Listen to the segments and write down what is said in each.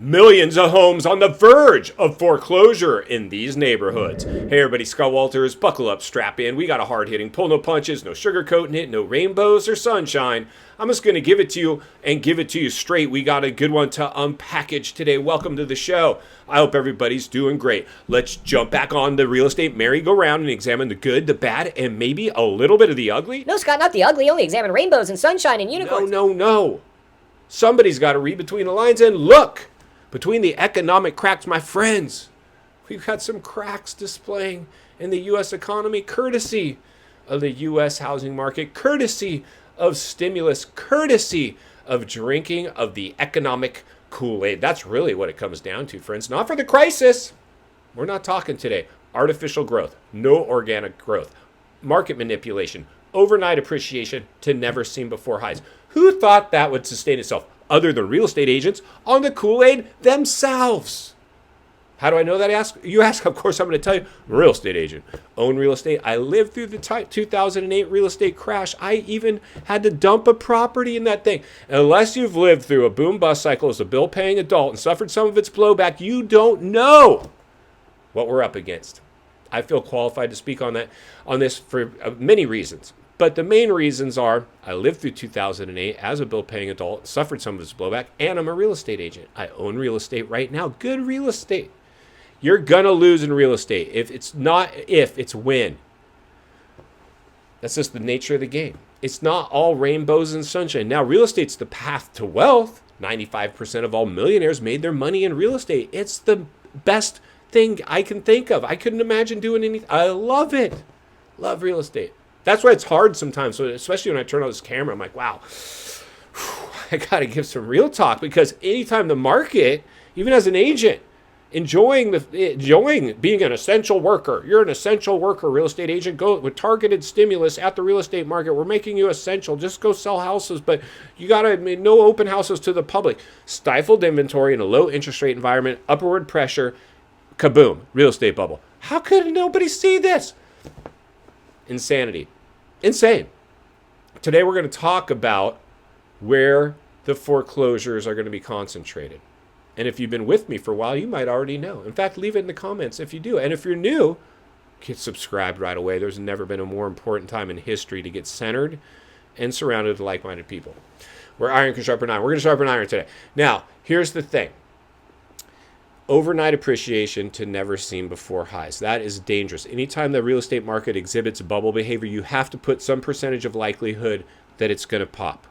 Millions of homes on the verge of foreclosure in these neighborhoods. Hey everybody, Scott Walters, buckle up, strap in. We got a hard-hitting, pull no punches, no sugarcoating it, no rainbows or sunshine. I'm just going to give it to you and give it to you straight. We got a good one to unpackage today. Welcome to the show. I hope everybody's doing great. Let's jump back on the real estate merry-go-round and examine the good, the bad, and maybe a little bit of the ugly. No, Scott, not the ugly. Only examine rainbows and sunshine and unicorns. No. Somebody's got to read between the lines and look. Between the economic cracks, my friends, we've got some cracks displaying in the U.S. economy, courtesy of the U.S. housing market, courtesy of stimulus, courtesy of drinking of the economic Kool-Aid. That's really what it comes down to, friends. Not for the crisis. We're not talking today. Artificial growth, no organic growth, market manipulation, overnight appreciation to never seen before highs. Who thought that would sustain itself? Other than real estate agents on the Kool-Aid themselves. How do I know that? You ask, of course, I'm going to tell you. I'm a real estate agent. Own real estate. I lived through the 2008 real estate crash. I even had to dump a property in that thing. Unless you've lived through a boom-bust cycle as a bill-paying adult and suffered some of its blowback, you don't know what we're up against. I feel qualified to speak on this for many reasons. But the main reasons are I lived through 2008 as a bill-paying adult, suffered some of its blowback, and I'm a real estate agent. I own real estate right now. Good real estate. You're going to lose in real estate. If it's not if, it's when. That's just the nature of the game. It's not all rainbows and sunshine. Now, real estate's the path to wealth. 95% of all millionaires made their money in real estate. It's the best thing I can think of. I couldn't imagine doing anything. I love it. Love real estate. That's why it's hard sometimes. So especially when I turn on this camera, I'm like, wow, I got to give some real talk, because anytime the market, even as an agent, enjoying being an essential worker. You're an essential worker, real estate agent. Go with targeted stimulus at the real estate market. We're making you essential. Just go sell houses, but you got to no open houses to the public. Stifled inventory in a low interest rate environment, upward pressure, kaboom, real estate bubble. How could nobody see this? Insanity. Insane. Today we're going to talk about where the foreclosures are going to be concentrated. And if you've been with me for a while, you might already know. In fact, leave it in the comments if you do. And if you're new, get subscribed right away. There's never been a more important time in history to get centered and surrounded with like-minded people. Where iron can sharpen iron. We're going to sharpen iron today. Now, here's the thing. Overnight appreciation to never seen before highs. That is dangerous. Anytime the real estate market exhibits bubble behavior, you have to put some percentage of likelihood that it's going to pop.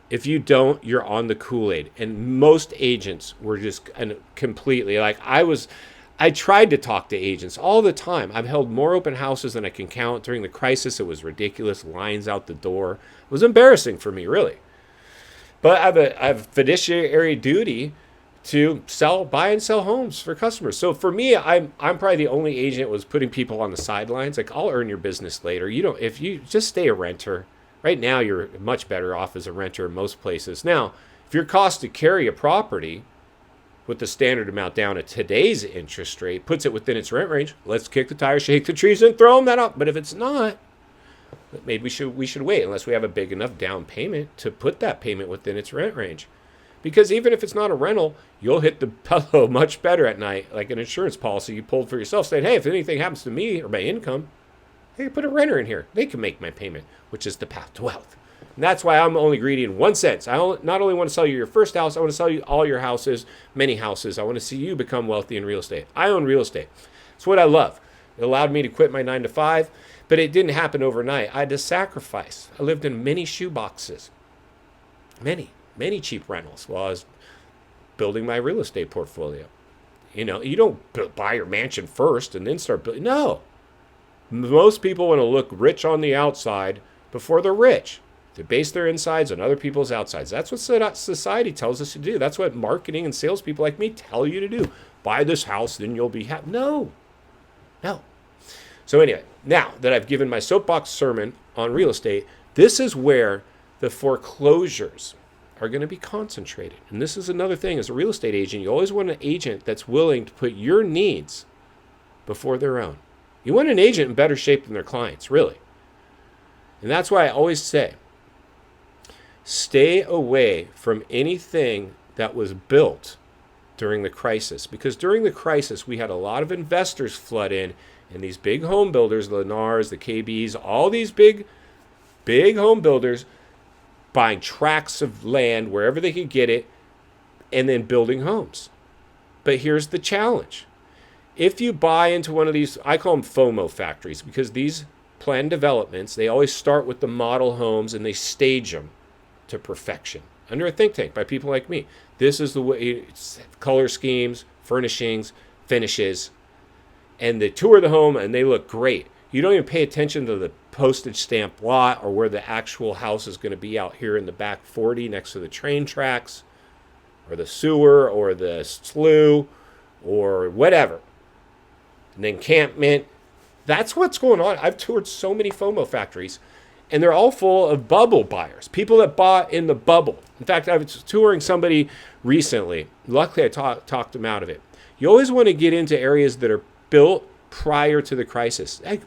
If you don't, you're on the Kool-Aid. And most agents were just completely like, I tried to talk to agents all the time. I've held more open houses than I can count. During the crisis, it was ridiculous. Lines out the door. It was embarrassing for me, really. But I have a fiduciary duty to buy and sell homes for customers. So for me, I'm probably the only agent that was putting people on the sidelines. Like, I'll earn your business later. If you just stay a renter. Right now, you're much better off as a renter in most places. Now, if your cost to carry a property with the standard amount down at today's interest rate puts it within its rent range, let's kick the tires, shake the trees, and throw them that up. But if it's not, maybe we should wait unless we have a big enough down payment to put that payment within its rent range. Because even if it's not a rental, you'll hit the pillow much better at night, like an insurance policy you pulled for yourself, saying, hey, if anything happens to me or my income, hey, put a renter in here. They can make my payment, which is the path to wealth. And that's why I'm only greedy in one sense. I not only want to sell you your first house, I want to sell you all your houses, many houses. I want to see you become wealthy in real estate. I own real estate. It's what I love. It allowed me to quit my 9 to 5, but it didn't happen overnight. I had to sacrifice. I lived in many shoe boxes, many cheap rentals while I was building my real estate portfolio. You don't buy your mansion first and then start building. No. Most people want to look rich on the outside before they're rich. They base their insides on other people's outsides. That's what society tells us to do. That's what marketing and salespeople like me tell you to do. Buy this house, then you'll be happy. No. So anyway, now that I've given my soapbox sermon on real estate, this is where the foreclosures are going to be concentrated. And this is another thing. As a real estate agent, you always want an agent that's willing to put your needs before their own. You want an agent in better shape than their clients, really. And that's why I always say, stay away from anything that was built during the crisis. Because during the crisis, we had a lot of investors flood in, and these big home builders, the Lennars, the KBs, all these big home builders buying tracts of land wherever they could get it and then building homes. But here's the challenge. If you buy into one of these, I call them FOMO factories, because these planned developments, they always start with the model homes and they stage them to perfection under a think tank by people like me. This is the way, it's color schemes, furnishings, finishes, and they tour the home and they look great. You don't even pay attention to the postage stamp lot or where the actual house is going to be out here in the back 40 next to the train tracks or the sewer or the slough or whatever. An encampment. That's what's going on. I've toured so many FOMO factories, and they're all full of bubble buyers, people that bought in the bubble. In fact, I was touring somebody recently. Luckily, I talked them out of it. You always want to get into areas that are built prior to the crisis. A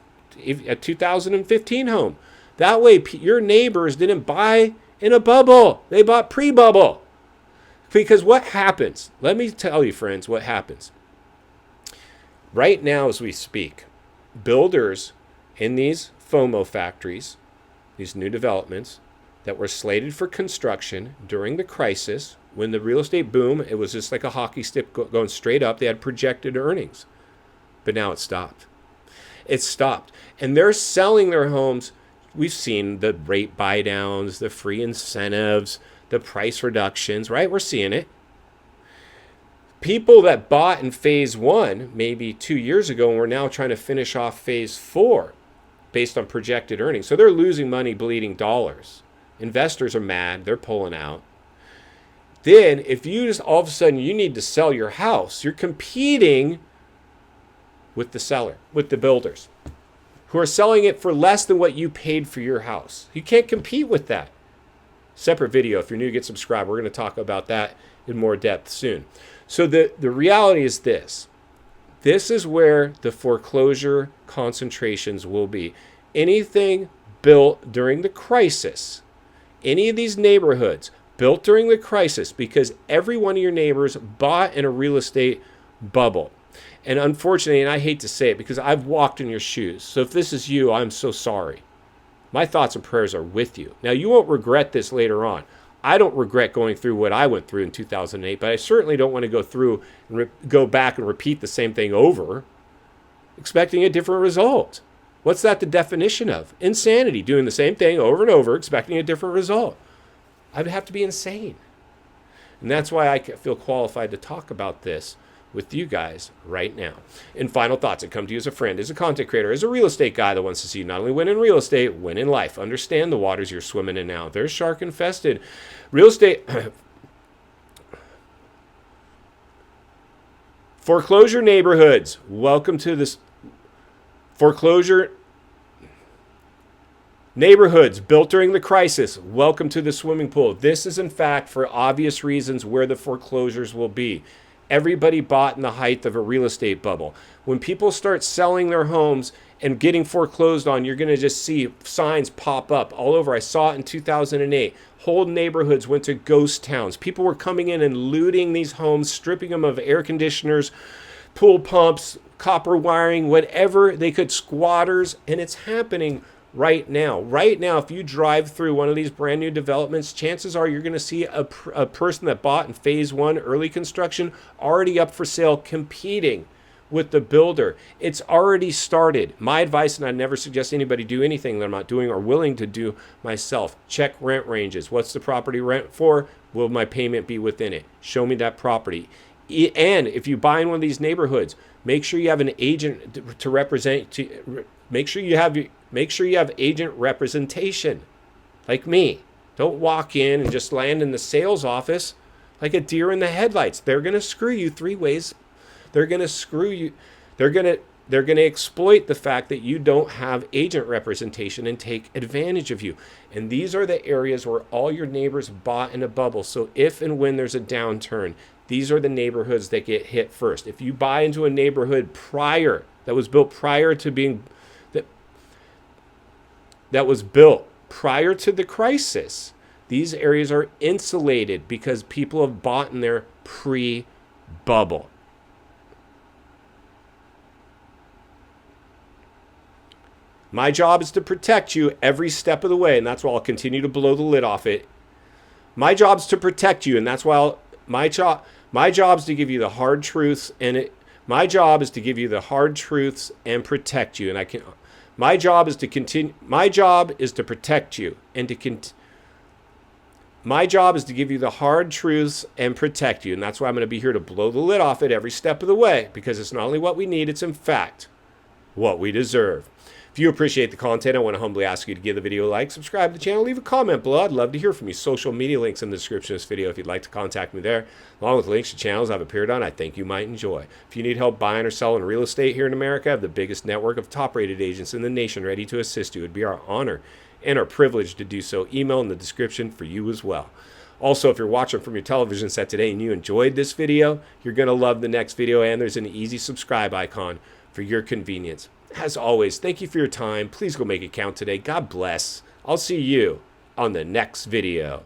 2015 home. That way, your neighbors didn't buy in a bubble. They bought pre-bubble. Because what happens? Let me tell you, friends, what happens. Right now, as we speak, builders in these FOMO factories, these new developments that were slated for construction during the crisis, when the real estate boom, it was just like a hockey stick going straight up. They had projected earnings. But now it's stopped. It's stopped. And they're selling their homes. We've seen the rate buy downs, the free incentives, the price reductions, right? We're seeing it. People that bought in phase 1 maybe 2 years ago and we're now trying to finish off phase 4 based on projected earnings. So they're losing money, bleeding dollars. Investors are mad. They're pulling out. Then if you just all of a sudden you need to sell your house, you're competing with the seller, with the builders who are selling it for less than what you paid for your house. You can't compete with that. Separate video. If you're new, get subscribed. We're going to talk about that in more depth soon. So the reality is this. This is where the foreclosure concentrations will be. Anything built during the crisis, any of these neighborhoods built during the crisis, because every one of your neighbors bought in a real estate bubble. And unfortunately, and I hate to say it because I've walked in your shoes. So if this is you, I'm so sorry. My thoughts and prayers are with you. Now, you won't regret this later on. I don't regret going through what I went through in 2008, but I certainly don't want to go through and go back and repeat the same thing over, expecting a different result. What's that the definition of? Insanity, doing the same thing over and over, expecting a different result. I'd have to be insane. And that's why I feel qualified to talk about this with you guys right now. In final thoughts, I come to you as a friend, as a content creator, as a real estate guy that wants to see you not only win in real estate, win in life. Understand the waters you're swimming in now. They're shark infested. Real estate foreclosure neighborhoods. Welcome to this foreclosure neighborhoods built during the crisis. Welcome to the swimming pool. This is in fact, for obvious reasons, where the foreclosures will be. Everybody bought in the height of a real estate bubble. When people start selling their homes and getting foreclosed on, you're going to just see signs pop up all over. I saw it in 2008. Whole neighborhoods went to ghost towns. People were coming in and looting these homes, stripping them of air conditioners, pool pumps, copper wiring, whatever they could, squatters, and it's happening right now. Right now, if you drive through one of these brand new developments, chances are you're going to see a person that bought in phase 1 early construction already up for sale competing with the builder. It's already started. My advice, and I never suggest anybody do anything that I'm not doing or willing to do myself, check rent ranges. What's the property rent for? Will my payment be within it? Show me that property. And if you buy in one of these neighborhoods, make sure you have an agent to represent. Make sure you have agent representation, like me. Don't walk in and just land in the sales office like a deer in the headlights. They're going to screw you 3 ways. They're going to screw you. They're going to exploit the fact that you don't have agent representation and take advantage of you. And these are the areas where all your neighbors bought in a bubble. So if and when there's a downturn, these are the neighborhoods that get hit first. If you buy into a neighborhood that was built prior to being that was built prior to the crisis, these areas are insulated because people have bought in there pre bubble. My job is to protect you every step of the way, and that's why I'll continue to blow the lid off it. My job is to protect you, and that's why my job is to give you the hard truths, and my job is to give you the hard truths and protect you. And my job is to continue. My job is to protect you and my job is to give you the hard truths and protect you, and that's why I'm going to be here to blow the lid off it every step of the way, because it's not only what we need, it's in fact what we deserve. If you appreciate the content, I want to humbly ask you to give the video a like, subscribe to the channel, leave a comment below. I'd love to hear from you. Social media links in the description of this video if you'd like to contact me there, along with links to channels I've appeared on I think you might enjoy. If you need help buying or selling real estate here in America, I have the biggest network of top-rated agents in the nation ready to assist you. It would be our honor and our privilege to do so. Email in the description for you as well. Also, if you're watching from your television set today and you enjoyed this video, you're going to love the next video, and there's an easy subscribe icon for your convenience. As always, thank you for your time. Please go make it count today. God bless. I'll see you on the next video.